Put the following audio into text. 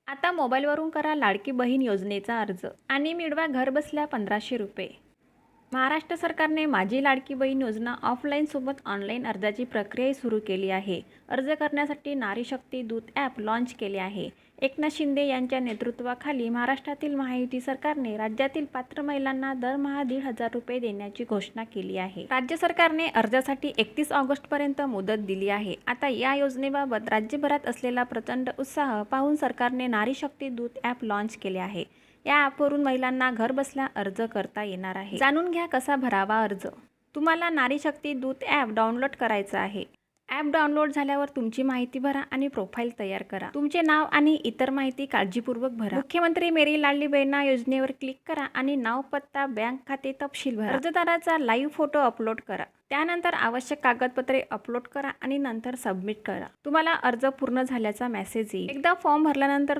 आता मोबाईलवरून करा लाडकी बहीण योजनेचा अर्ज आणि मिळवा घरबसल्या 1500 रुपये. महाराष्ट्र सरकारने माझी लाडकी बहीण योजना ऑफलाईनसोबत ऑनलाईन अर्जाची प्रक्रियाही सुरू केली आहे. अर्ज करण्यासाठी नारी शक्ती दूत ॲप लॉन्च केले आहे. एकनाथ शिंदे यांच्या नेतृत्वाखाली महाराष्ट्रातील महायुती सरकारने राज्यातील पात्र महिलांना दरमहा 1,500 रुपये देण्याची घोषणा केली आहे. राज्य सरकारने अर्जासाठी 31 ऑगस्टपर्यंत मुदत दिली आहे. आता या योजनेबाबत राज्यभरात असलेला प्रचंड उत्साह पाहून सरकारने नारी शक्ती दूत ॲप लॉन्च केले आहे. या ॲपवरून महिलांना घरबसल्या अर्ज करता येणार आहे. जाणून घ्या कसा भरावा अर्ज. तुम्हाला नारी शक्ती दूत ॲप डाउनलोड करायचं आहे. ॲप डाउनलोड झाल्यावर तुमची माहिती भरा आणि प्रोफाईल तयार करा. तुमचे नाव आणि इतर माहिती काळजीपूर्वक भरा. मुख्यमंत्री मेरी लाडली बहीण योजनेवर क्लिक करा आणि नाव, पत्ता, बँक खाते तपशील भरा. अर्जदाराचा लाईव्ह फोटो अपलोड करा. त्यानंतर आवश्यक कागदपत्रे अपलोड करा आणि नंतर सबमिट करा. तुम्हाला अर्ज पूर्ण झाल्याचा मेसेज येईल. एकदा फॉर्म भरल्यानंतर